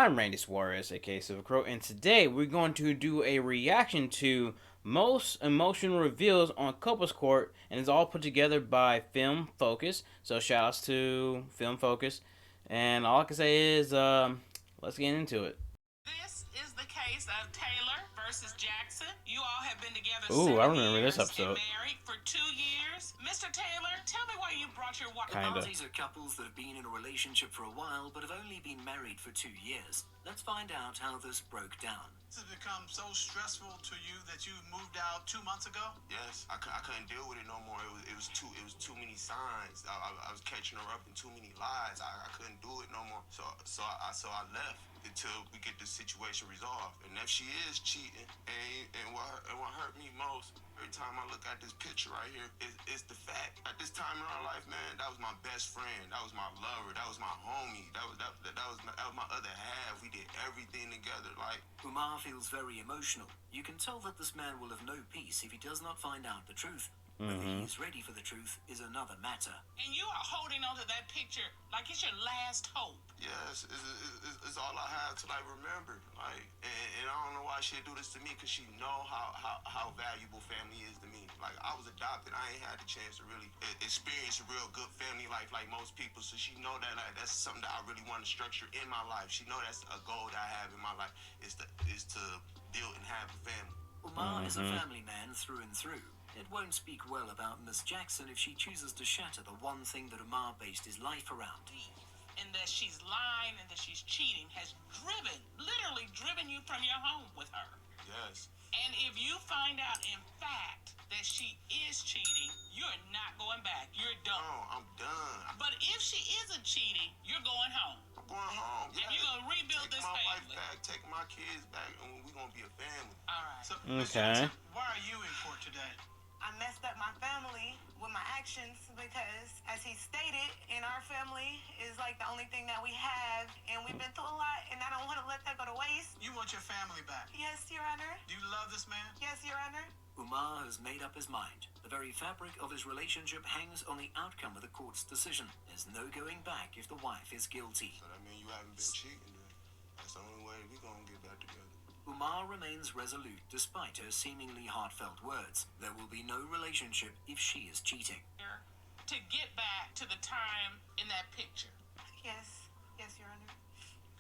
I'm Randy Suarez, aka Silver Crow, and today we're going to do a reaction to most emotional reveals on Couples Court, and it's all put together by Film Focus. So shout outs to Film Focus, and all I can say is, let's get into it. This is the case of Taylor versus Jackson. You all have been together Ooh, I 7 remember this years and episode. married for 2 years. Mr. Taylor, tell me why you brought your wife. Kinda. Parties are couples that have been in a relationship for a while but have only been married for 2 years. Let's find out how this broke down. This has become so stressful to you that you moved out 2 months ago? Yes, I couldn't deal with it no more. It was too many signs. I was catching her up in too many lies. I couldn't do it no more. So I left until we get this situation resolved. And if she is cheating, and what hurt me most, every time I look at this picture right here, is the fact at this time in our life, man, that was my best friend. That was my lover. That was my homie. That was my other half. We did everything together. Like, Umar feels very emotional. You can tell that this man will have no peace if he does not find out the truth. Whether he is ready for the truth is another matter. And you are holding on to that picture like it's your last hope. yes, it's all I have till I remember. Like, and I don't know why she'd do this to me, because she know how valuable family is to me. Like, I was adopted. I ain't had the chance to really experience a real good family life like most people. So she know that, like, that's something that I really want to structure in my life. She know that's a goal that I have in my life, is to build and have a family. Umar is a family man through and through. It won't speak well about Miss Jackson if she chooses to shatter the one thing that Umar based his life around. And that she's lying and that she's cheating has literally driven you from your home with her. Yes. And if you find out in fact that she is cheating, you're not going back. You're done. No, I'm done. But if she isn't cheating, you're going home. I'm going home. And you're going to rebuild Take this my wife family. back, take my kids back, and we're going to be a family. All right. So, Ms. Okay. Jackson, why are you in court today? I messed up my family with my actions because, as he stated, in our family is like the only thing that we have, and we've been through a lot, and I don't want to let that go to waste. You want your family back. Yes, Your Honor. Do you love this man? Yes, Your Honor. Umar has made up his mind. The very fabric of his relationship hangs on the outcome of the court's decision. There's no going back if the wife is guilty. So that means you haven't been cheating, then. That's the only way we're going to get back together. Umar remains resolute despite her seemingly heartfelt words. There will be no relationship if she is cheating. To get back to the time in that picture. Yes. Yes, Your Honor.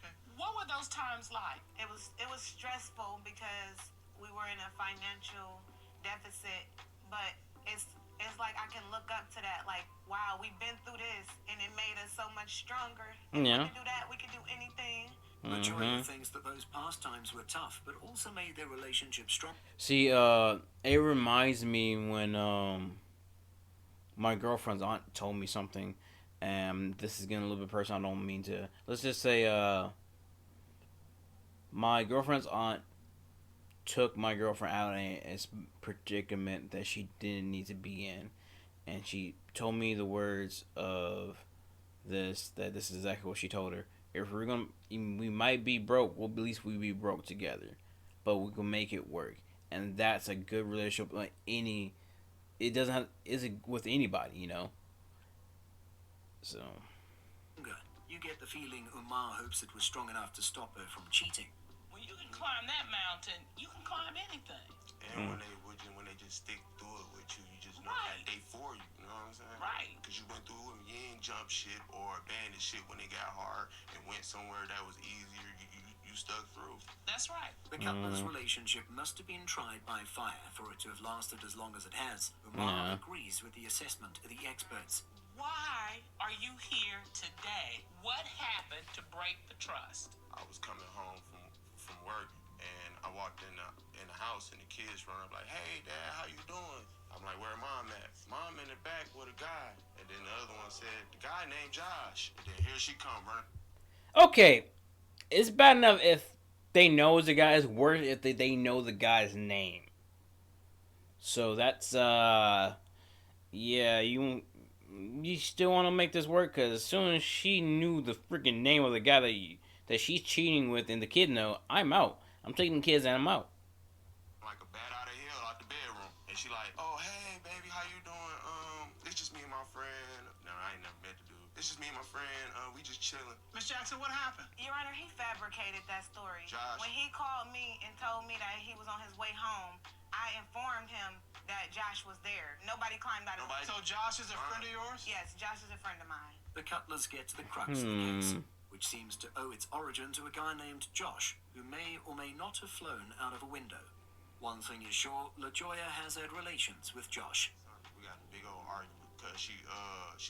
Okay. What were those times like? It was stressful because we were in a financial deficit, but it's like I can look up to that. Like, wow, we've been through this, and it made us so much stronger. If Yeah. we can do that, we can do anything. Majoria thinks that those past times were tough, but also made their relationship strong. See, it reminds me when my girlfriend's aunt told me something, and this is getting a little bit personal. I don't mean to. Let's just say, my girlfriend's aunt took my girlfriend out of a predicament that she didn't need to be in, and she told me the words of this, that this is exactly what she told her. If we're gonna, we might be broke. Well, at least we be broke together, but we can make it work, and that's a good relationship. Like any, it doesn't have is it with anybody, you know. So You get the feeling Umar hopes it was strong enough to stop her from cheating. When you can climb that mountain, you can climb anything. And when they just stick through it with you, you just know Right. that they for you. You know what I'm saying? Right. Because you went through it, and you ain't jump shit or abandoned shit when it got hard, and went somewhere that was easier. You stuck through. That's right. The couple's relationship must have been tried by fire for it to have lasted as long as it has. Umar agrees with the assessment of the experts. Why are you here today? What happened to break the trust? I was coming home from work, and I walked in the house, and the kids run up like, "Hey, Dad, how you doing?" I'm like, "Where Mom at?" "Mom in the back with a guy." And then the other one said, "The guy named Josh." And then here she come running. Okay, it's bad enough if they know the guy. It's worse if they know the guy's name. So that's yeah, you still want to make this work, because as soon as she knew the freaking name of the guy that she's cheating with, and the kid know, I'm out. I'm taking the kids and I'm out. Like a bat out of hell out the bedroom. And she like, "Oh, hey, baby, how you doing? It's just me and my friend." No, I ain't never met the dude. It's just me and my friend. We just chilling. Miss Jackson, what happened? Your Honor, he fabricated that story. Josh. When he called me and told me that he was on his way home, I informed him that Josh was there. Nobody climbed out of Nobody. So Josh is a friend of yours? Yes, Josh is a friend of mine. The Cutlers get to the crux of the case, which seems to owe its origin to a guy named Josh, who may or may not have flown out of a window. One thing is sure, LaJoya has had relations with Josh. We got a big old argument because she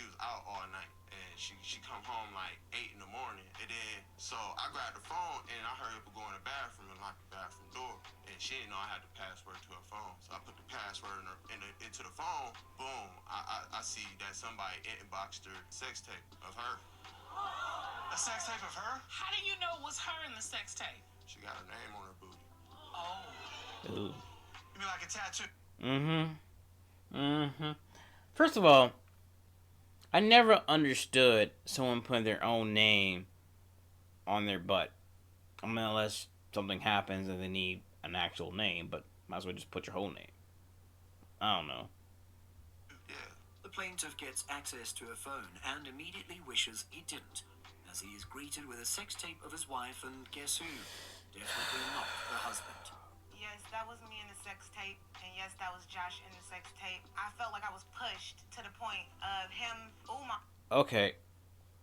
was out all night and she come home like 8 in the morning, and then so I grabbed the phone and I hurried up and go in the bathroom and lock the bathroom door, and she didn't know I had the password to her phone, so I put the password into the phone. Boom, I see that somebody inboxed her sex tape of her. A sex tape of her? How do you know it was her in the sex tape? She got her name on her booty. Oh. Ooh. You mean like a tattoo? First of all, I never understood someone putting their own name on their butt. I mean, unless something happens and they need an actual name, but might as well just put your whole name. I don't know. Yeah. The plaintiff gets access to a phone and immediately wishes he didn't, as he is greeted with a sex tape of his wife, and guess who? Definitely not her husband. Yes, that was me in the sex tape, and yes, that was Josh in the sex tape. I felt like I was pushed to the point of him. Oh my. Okay,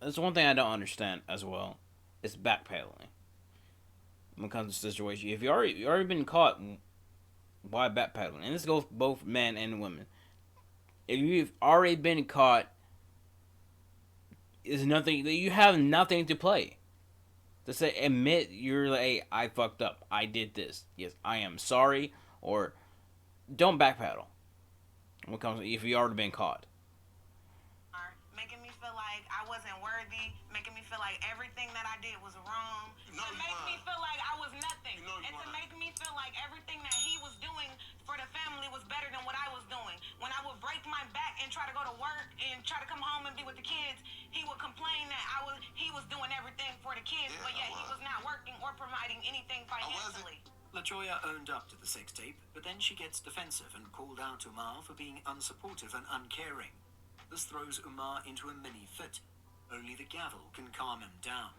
there's one thing I don't understand as well. It's backpedaling. When it comes to the situation, if you already been caught, why backpedaling? And this goes for both men and women. If you've already been caught, is nothing. You have nothing to play. To say, admit you're like, hey, I fucked up. I did this. Yes, I am sorry. Or don't backpedal. When it comes, if you already been caught. Making me feel like I wasn't worthy, making me feel like everything that I did was wrong, You know to you make me lying. feel like I was nothing, You know you and to lying. make me feel like everything that he was doing for the family was better than what I was doing. When I would break my back and try to go to work and try to come home and be with the kids, he would complain that he was doing everything for the kids, Yeah, but yet I he was. was not working or providing anything financially. LaJoya owned up to the sex tape, but then she gets defensive and called out Umar for being unsupportive and uncaring. This throws Umar into a mini fit. Only the gavel can calm him down.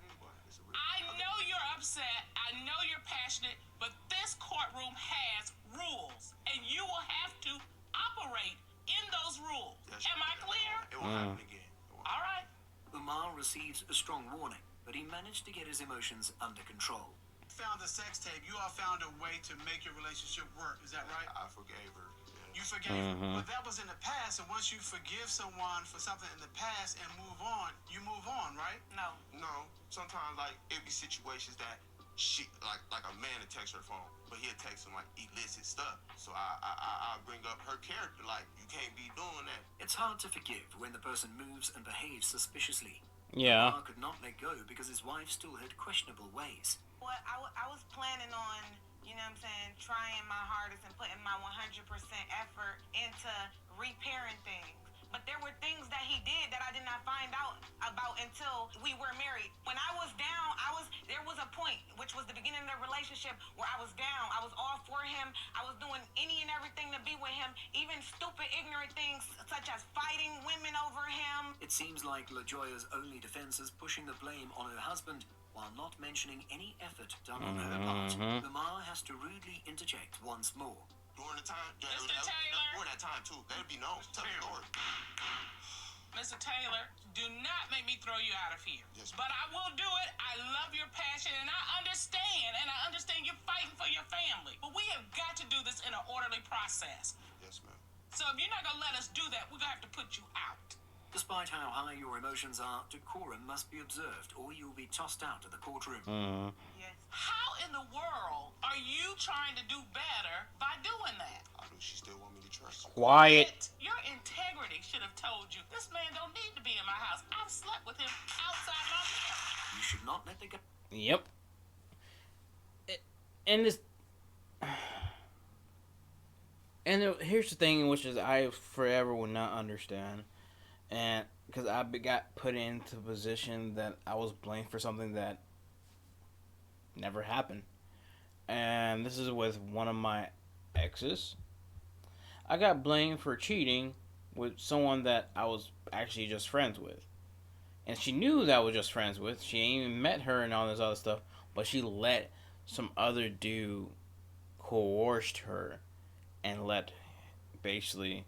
I know you're upset. I know you're passionate, but this courtroom has rules, and you will have to operate in those rules. Yes, Am I clear? It won't happen again. All right. Umar receives a strong warning, but he managed to get his emotions under control. Found the sex tape. You all found a way to make your relationship work. Is that right? I forgave her. Yeah. You forgave her. But that was in the past, and once you forgive someone for something in the past and move on, you move on, right? No. No, sometimes like it be situations that she like a man will text her phone, but he'll text some like illicit stuff. So I bring up her character, like you can't be doing that. It's hard to forgive when the person moves and behaves suspiciously. Yeah. Umar could not let go because his wife still had questionable ways. Well, I was planning on, you know what I'm saying, trying my hardest and putting my 100% effort into repairing things. But there were things that he did that I did not find out about until we were married. When I was down, there was a point, which was the beginning of the relationship, where I was down. I was all for him. I was doing any and everything to be with him, even stupid, ignorant things such as fighting women over him. It seems like LaJoya's only defense is pushing the blame on her husband while not mentioning any effort done on her part. Umar has to rudely interject once more. During the time, Mr. Taylor. during that time too, let it be known. Tell the story. Mr. Taylor, do not make me throw you out of here. Yes, But I will do it. I love your passion, and I understand you're fighting for your family. But we have got to do this in an orderly process. Yes, ma'am. So if you're not going to let us do that, we're going to have to put you out. Despite how high your emotions are, decorum must be observed or you'll be tossed out of the courtroom. Yes. How in the world are you trying to do better by doing that? I do. She still want me to trust her. Quiet. Your integrity should have told you, this man don't need to be in my house. I've slept with him outside my marriage. You should not let the Yep. And this. And here's the thing, which is I forever will not understand. And because I got put into a position that I was blamed for something that never happened. And this is with one of my exes. I got blamed for cheating with someone that I was actually just friends with. And she knew that I was just friends with. She ain't even met her and all this other stuff. But she let some other dude coerced her and basically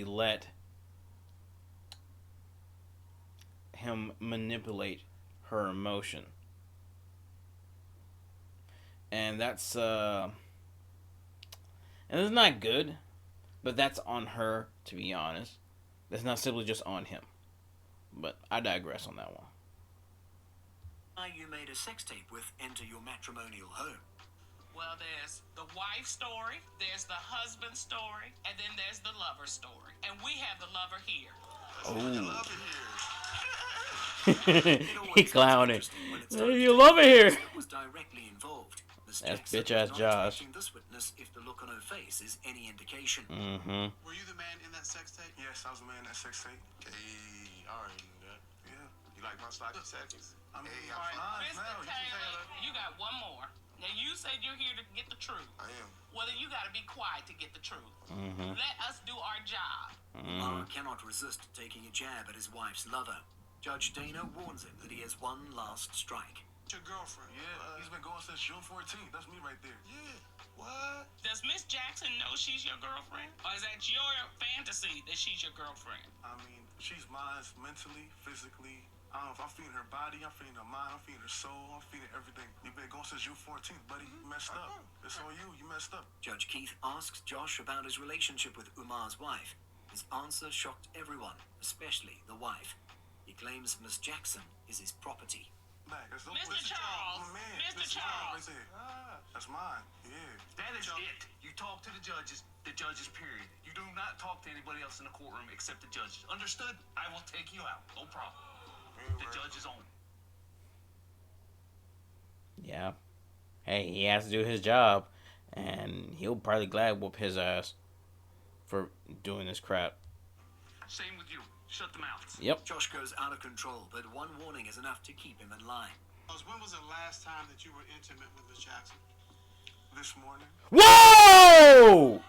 let him manipulate her emotion. And that's and it's not good, but that's on her, to be honest. That's not simply just on him. But I digress on that one. You made a sex tape with Enter Your Matrimonial Home. Well, there's the wife story, there's the husband story, and then there's the lover story. And we have the lover here. Love it here. He clowning. You love it here. Was directly involved. Miss That's Jackson bitch ass is not Josh. expecting this witness if the look on her face is any indication. Mm-hmm. Were you the man in that sex tape? Yes, I was the man in that sex tape. Hey, I already knew that. Yeah. You like my sloppy seconds? I mean, Hey, all I'm right, fine Mr. now. Taylor, you got one more. Now, you said you're here to get the truth. I am. Well, then you got to be quiet to get the truth. Mm-hmm. Let us do our job. Umar cannot resist taking a jab at his wife's lover. Judge Dana warns him that he has one last strike. It's your girlfriend. Yeah, he's been going since June 14th. That's me right there. Yeah. What? Does Miss Jackson know she's your girlfriend? Or is that your fantasy that she's your girlfriend? I mean, she's mine mentally, physically. I don't know if I'm feeding her body, I'm feeding her mind, I'm feeding her soul, I'm feeding everything. You've been going since June 14th, buddy. You messed up. It's on you. You messed up. Judge Keith asks Josh about his relationship with Umar's wife. His answer shocked everyone, especially the wife. He claims Miss Jackson is his property. Back. That's Mr. Charles. I'm a man. Mr. That's Charles. mine right there. That's mine. Yeah. That is it. You talk to the judges, period. You do not talk to anybody else in the courtroom except the judges. Understood? I will take you out. No problem. The judge is on. Yeah. Hey, he has to do his job, and he'll probably glad whoop his ass for doing this crap. Same with you. Shut the mouths. Yep. Josh goes out of control, but one warning is enough to keep him in line. When was the last time that you were intimate with Miss Jackson? This morning. Whoa!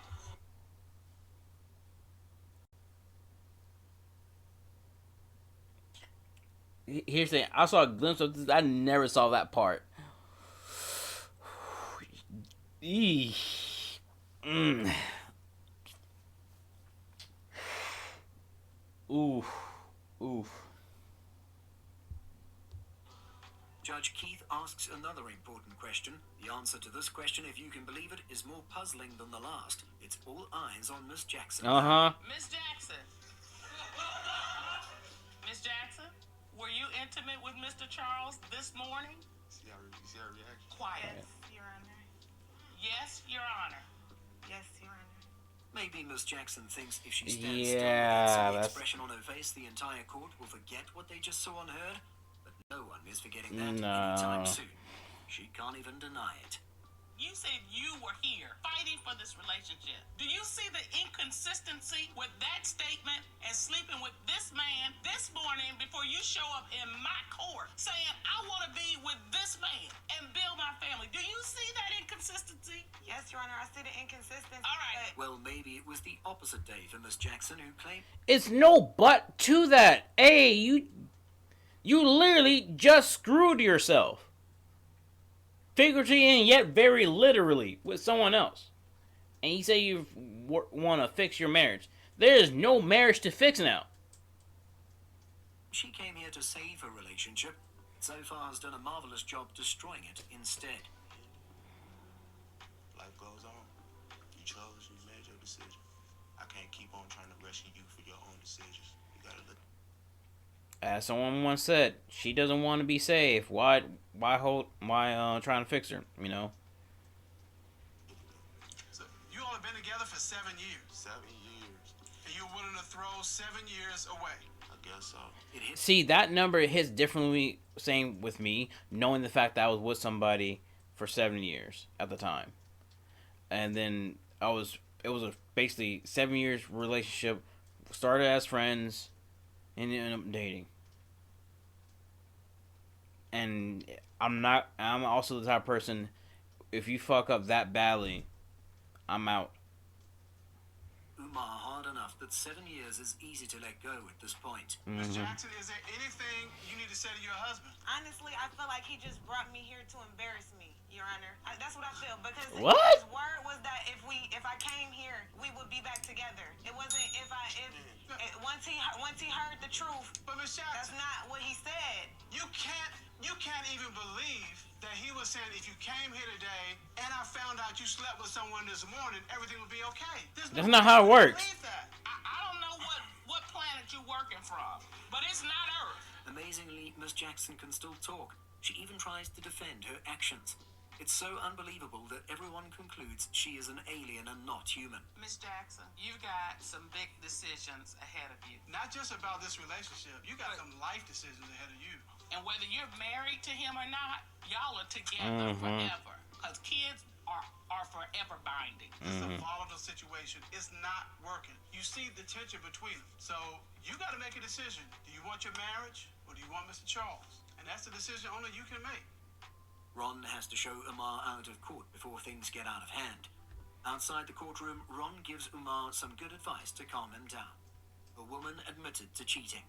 Here's the thing. I saw a glimpse of this. I never saw that part. Eesh. Oof. Oof. Judge Keith asks another important question. The answer to this question, if you can believe it, is more puzzling than the last. It's all eyes on Miss Jackson. Uh-huh. Miss Jackson. Miss Jackson, were you intimate with Mr. Charles this morning? See our reaction. Quiet. Yes, Your Honor. Yes, Your Honor. Yes, Your Honor. Maybe Miss Jackson thinks if she stands Yeah, still and see the that's- expression on her face, the entire court will forget what they just saw and heard. But no one is forgetting that No. anytime soon. She can't even deny it. You said you were here fighting for this relationship. Do you see the inconsistency with that statement and sleeping with this man this morning before you show up in my court saying, I want to be with this man and build my family? Do you see that inconsistency? Yes, Your Honor. I see the inconsistency. All right. but Well, maybe it was the opposite day for Miss Jackson, who claimed It's no but to that. Hey, you literally just screwed yourself. Figuratively and yet very literally with someone else. And you say you want to fix your marriage. There is no marriage to fix now. she came here to save her relationship. So far has done a marvelous job destroying it instead. Life goes on. You chose, you made your decision. I can't keep on trying to rescue you for your own decisions. You gotta look. As someone once said, she doesn't want to be saved. Why trying to fix her, you know? So you all have been together for 7 years, 7 years. and you're willing to throw 7 years away. I guess so. It hits See, that number hits differently, same with me, knowing the fact that I was with somebody for 7 years at the time. And then it was basically 7 years relationship, started as friends, and ended up dating. And I'm also the type of person, if you fuck up that badly, I'm out. Umar hard enough enough that 7 years is easy to let go at this point. Miss Jackson, is there anything you need to say to your husband? Honestly, I feel like he just brought me here to embarrass me, Your Honor. That's what I feel, because What? his word was that if I came here, we would be back together. It wasn't once he heard the truth. But Miss That's Jackson, not what he said. you can't even believe that he was saying if you came here today and I found out you slept with someone this morning, everything would be okay. That's not how it works. Believe that. I don't know what planet you working from, but it's not Earth. Amazingly, Miss Jackson can still talk. She even tries to defend her actions. It's so unbelievable that everyone concludes she is an alien and not human. Miss Jackson, you've got some big decisions ahead of you. Not just about this relationship. You got some life decisions ahead of you. And whether you're married to him or not, y'all are together forever. Because kids are forever binding. This is a volatile situation. It's not working. You see the tension between them. So you got to make a decision. Do you want your marriage or do you want Mr. Charles? And that's the decision only you can make. Ron has to show Umar out of court before things get out of hand. Outside the courtroom, Ron gives Umar some good advice to calm him down. A woman admitted to cheating.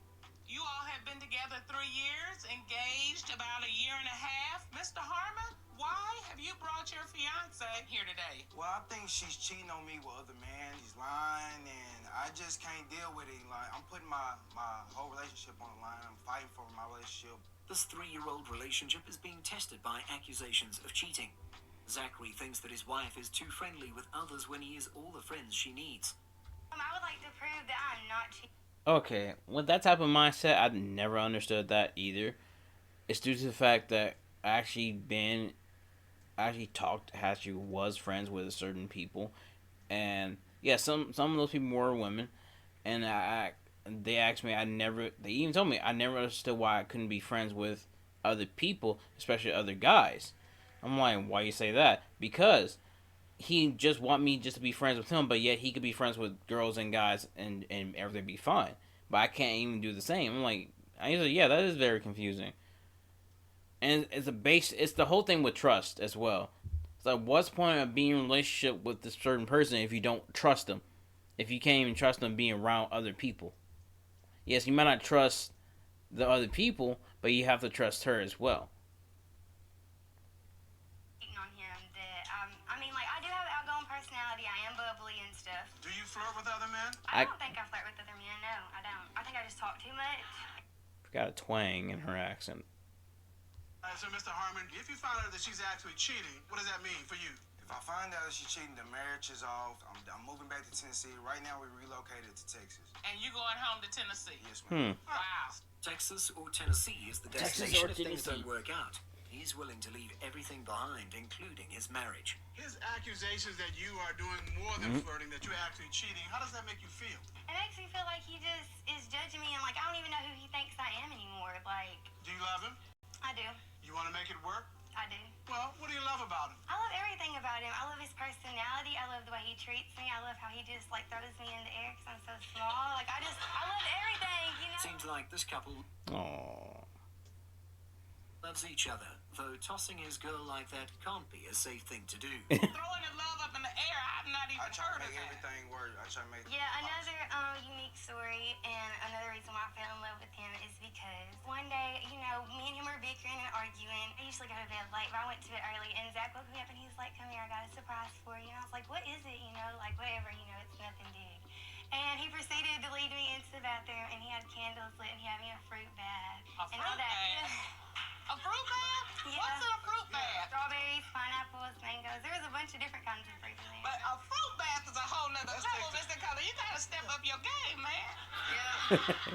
You all have been together 3 years, engaged about a year and a half. Mr. Harmon, why have you brought your fiance here today? Well, I think she's cheating on me with other men. He's lying, and I just can't deal with it. Like, I'm putting my whole relationship on the line. I'm fighting for my relationship. This 3-year-old relationship is being tested by accusations of cheating. Zachary thinks that his wife is too friendly with others when he is all the friends she needs. I would like to prove that I'm not cheating. Okay, with that type of mindset, I've never understood that either. It's due to the fact that I was friends with certain people, and yeah, some of those people were women, and they asked me, they even told me I never understood why I couldn't be friends with other people, especially other guys. I'm like, why you say that? Because he just want me just to be friends with him, but yet he could be friends with girls and guys and everything be fine. But I can't even do the same. I'm like, yeah, that is very confusing. And it's the whole thing with trust as well. It's like, what's the point of being in a relationship with this certain person if you don't trust them? If you can't even trust them being around other people. Yes, you might not trust the other people, but you have to trust her as well. On him that I mean, like, I do have an outgoing personality. I am bubbly and stuff. Do you flirt with other men? I don't think I flirt with other men. No, I don't. I think I just talk too much. Got a twang in her accent. All right, so Mr. Harmon, if you find out that she's actually cheating, what does that mean for you? If I find out that she's cheating, the marriage is off. I'm moving back to Tennessee. Right now, we relocated to Texas. And you going home to Tennessee? Yes, ma'am. Wow. Texas or Tennessee is the Texas destination or if things Tennessee. don't work out. He's willing to leave everything behind, including his marriage. His accusations that you are doing more than flirting, that you're actually cheating, how does that make you feel? It makes me feel like he just is judging me, and like I don't even know who he thinks I am anymore. Like, Do you love him? I do. You want to make it work? I do. Well, what do you love about him? I love everything about him. I love his personality. I love the way he treats me. I love how he just like throws me in the air because I'm so small. Like I love everything, you know. Seems like this couple Aww. loves each other, though tossing his girl like that can't be a safe thing to do. Throwing the love up in the air, I've not even I try heard to of make that. everything work. I try to make Yeah, another unique story and another reason why I fell in love with him is because one day, you know, me and him were bickering and arguing. I usually go to bed late, but I went to bed early, and Zach woke me up and he was like, "Come here, I got a surprise for you." And I was like, "What is it?" You know, like whatever, you know, it's nothing big. And he proceeded to lead me into the bathroom, and he had candles lit, and he had me a fruit bath. A and fruit all that. bath? A fruit bath? Yeah. What's in a fruit bath? Strawberries, pineapples, mangoes. There was a bunch of different kinds of fruit in there. But a fruit bath is a whole nother level, Mr. Color. You gotta step up your game, man.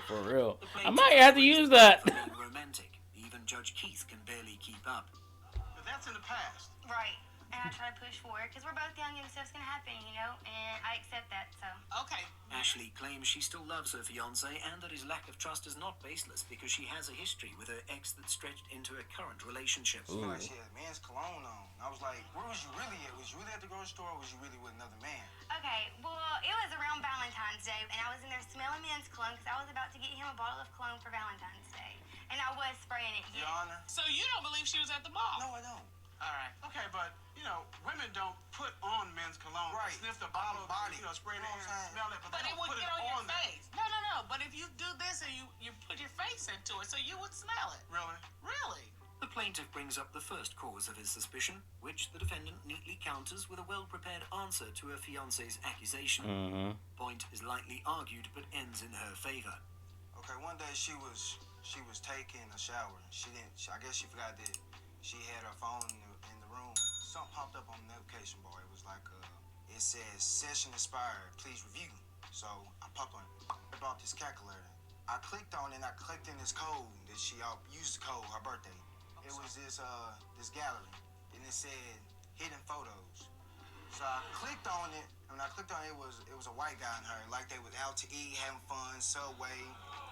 For real. The I plaintiff might have to use that. for being romantic. Even Judge Keith can barely keep up. But that's in the past. Right. And I try to push forward because we're both young and stuff's going to happen, you know? And I accept that, so. Okay. Ashley claims she still loves her fiancé and that his lack of trust is not baseless because she has a history with her ex that stretched into a current relationship. She felt like she had man's cologne on. I was like, where was you really at? Was you really at the grocery store, or was you really with another man? Okay, well, it was around Valentine's Day, and I was in there smelling men's cologne because I was about to get him a bottle of cologne for Valentine's Day. And I was spraying it, Your yes. Honor? So you don't believe she was at the ball? No, I don't. All right. Okay, but you know, women don't put on men's cologne. Right. Sniff the bottle, Body. you know, spray You the know air, what I'm saying? smell it, but But they it don't would put get it on your on there. face. No. But if you do this and you put your face into it, so you would smell it. Really? Really? The plaintiff brings up the first cause of his suspicion, which the defendant neatly counters with a well-prepared answer to her fiancé's accusation. Point is lightly argued, but ends in her favor. Okay, one day she was taking a shower. I guess she forgot that she had her phone in the room. Something popped up on the notification bar. It was like, it says session expired. Please review. So I popped on it. I bought this calculator. I clicked on it and I clicked in this code that she used the code, her birthday. It was this gallery, and it said hidden photos. So I clicked on it, and when I clicked on it, it was a white guy and her, like they was out to eat, having fun, Subway.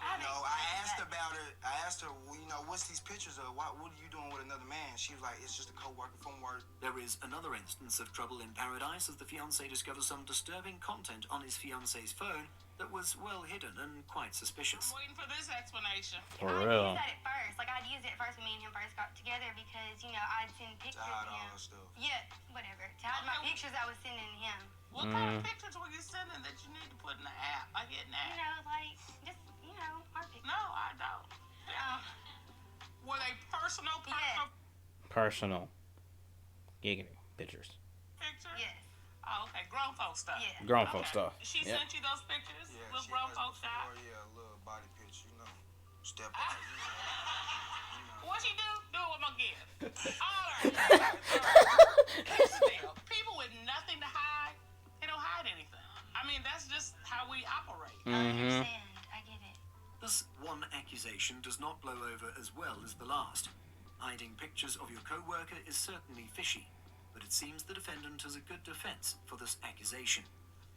You know, I asked about her. I asked her, well, you know, what's these pictures of? What are you doing with another man? She was like, it's just a co-worker from work. There is another instance of trouble in paradise as the fiancé discovers some disturbing content on his fiancée's phone that was well hidden and quite suspicious. I'm waiting for this explanation. For I'd real. use that at first. Like, I'd use it at first when me and him first got together because, you know, I'd send To pictures hide to all him. her stuff. Yeah, whatever. To hide my pictures I was sending him. What kind of pictures were you sending that you need to put in the app? I get an You app. know, like, just, you know, our pictures. No, I don't. Were they personal Yeah. Personal. Giggity. Pictures. pictures? Yes. Oh, okay. Grown folk stuff. Yeah. Grown folk stuff. She Yep. sent you those pictures? Yeah, Little she grown has folk shot? before, yeah, a little body picture, you know. Step out, you know. What she do? Do it with my gift. All right. Here's the deal. People with nothing to hide, they don't hide anything. I mean, that's just how we operate. I understand. I get it. This one accusation does not blow over as well as the last. Hiding pictures of your co-worker is certainly fishy, but it seems the defendant has a good defense for this accusation.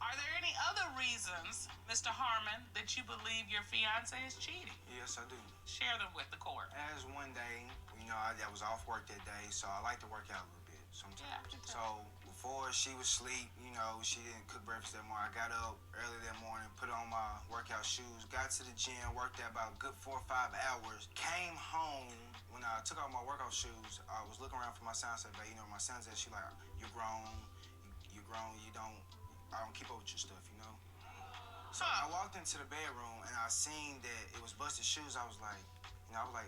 Are there any other reasons, Mr. Harmon, that you believe your fiance is cheating? Yes, I do. Share them with the court. As one day, you know, I was off work that day, so I like to work out a little bit sometimes. Yeah, me too. So before she was asleep, you know, she didn't cook breakfast that morning. I got up early that morning, put on my workout shoes, got to the gym, worked out about a good 4 or 5 hours. Came home. When I took off my workout shoes, I was looking around for my son. I said, "Babe, you know, my son said, she like, you're grown, I don't keep up with your stuff, you know." So I walked into the bedroom and I seen that it was busted shoes. I was like,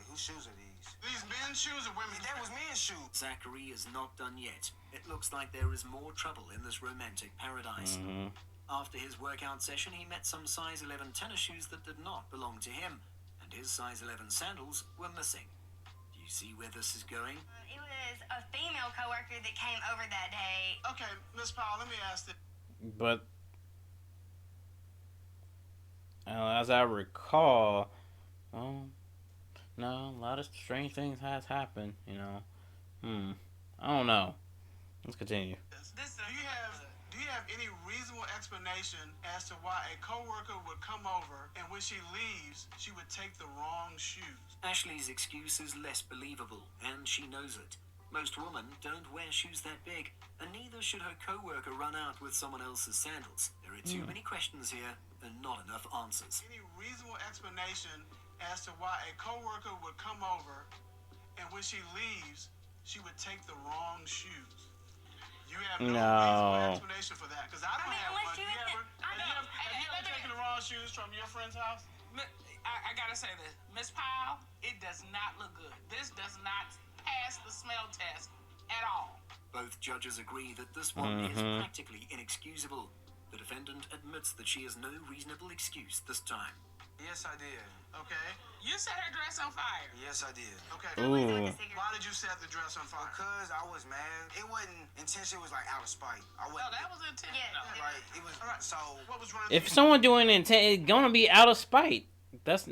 whose shoes are these? These men's shoes or women's? That was men's shoes. Zachary is not done yet. It looks like there is more trouble in this romantic paradise. After his workout session, he met some size 11 tennis shoes that did not belong to him, and his size 11 sandals were missing. Do you see where this is going? It was a female coworker that came over that day. Okay, Miss Powell, let me ask this. But as I recall, no, a lot of strange things has happened. You know, I don't know. Let's continue. Do you have any reasonable explanation as to why a coworker would come over and when she leaves, she would take the wrong shoes? Ashley's excuse is less believable, and she knows it. Most women don't wear shoes that big, and neither should her co-worker run out with someone else's sandals. There are too many questions here, and not enough answers. Any reasonable explanation as to why a coworker would come over and when she leaves, she would take the wrong shoes? You have no reasonable explanation for that, because I don't have one. Have you ever taken the wrong shoes from your friend's house? I gotta say this. Miss Powell, it does not look good. This does not pass the smell test at all. Both judges agree that this one is practically inexcusable. The defendant admits that she has no reasonable excuse this time. Yes, I did. Okay. You set her dress on fire. Yes, I did. Okay. Ooh. Why did you set the dress on fire? Because I was mad. It wasn't intentional. It was like out of spite. I No, wasn't. that was intentional. Yeah. Like it was. All right. So What was running If through someone doing intent, it's gonna be out of spite. That's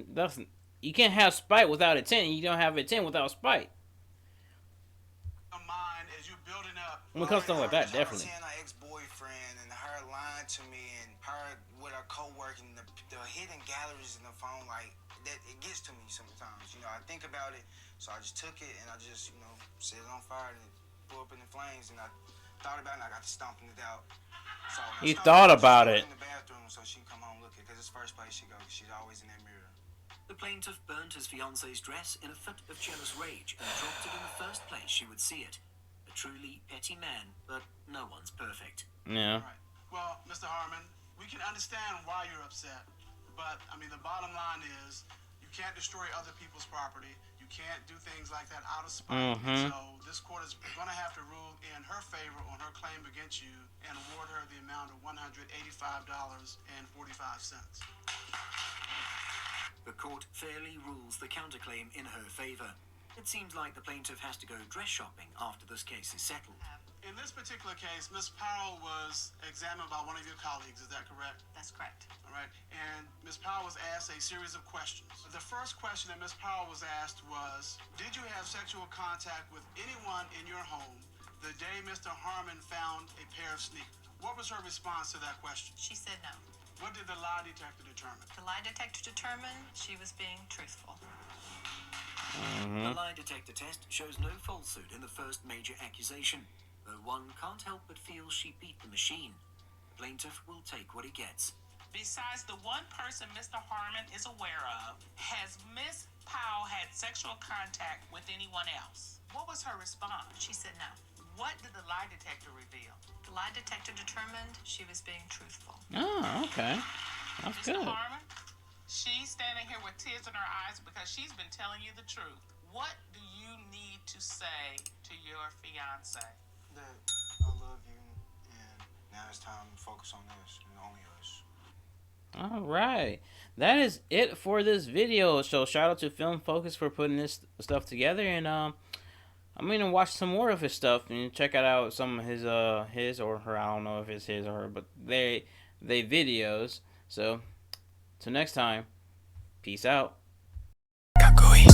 you can't have spite without intent. You don't have intent without spite. your mind as you're building up? When it comes to stuff like that, her definitely. seeing her ex-boyfriend and her lying to me and her with her co-worker and the hidden galleries in the phone, like that, it gets to me sometimes. You know, I think about it, so I just took it and I just, you know, set it on fire and it blew up in the flames. And I thought about it and I got to stomping it out. So when I You stomped thought it, about she it. went in the bathroom so she can come home look at it, because it's the first place she goes. She's always in that mirror. The plaintiff burnt his fiancée's dress in a fit of jealous rage and dropped it in the first place she would see it. A a truly petty man, but no one's perfect. Yeah. Right. Well, Mr. Harmon, we can understand why you're upset, but I mean, the bottom line is you can't destroy other people's property. You can't do things like that out of spite. And so this court is going to have to rule in her favor on her claim against you and award her the amount of $185.45. The court fairly rules the counterclaim in her favor. It seems like the plaintiff has to go dress shopping after this case is settled. In this particular case, Ms. Powell was examined by one of your colleagues, is that correct? That's correct. All right. And Ms. Powell was asked a series of questions. The first question that Ms. Powell was asked was, did you have sexual contact with anyone in your home the day Mr. Harmon found a pair of sneakers? What was her response to that question? She said no. What did the lie detector determine? The lie detector determined she was being truthful. The lie detector test shows no falsehood in the first major accusation, though one can't help but feel she beat the machine. The plaintiff will take what he gets. Besides the one person Mr. Harmon is aware of, has Miss Powell had sexual contact with anyone else? What was her response? She said no. What did the lie detector reveal? The lie detector determined she was being truthful. Oh, okay. That's Mr. good. Harmon, she's standing here with tears in her eyes because she's been telling you the truth. What do you need to say to your fiance? That I love you, and now it's time to focus on this and only us. All right. That is it for this video. So shout out to Film Focus for putting this stuff together, and I'm gonna watch some more of his stuff and check out some of his or her. I don't know if it's his or her, but they videos. So till next time, peace out. Kakui.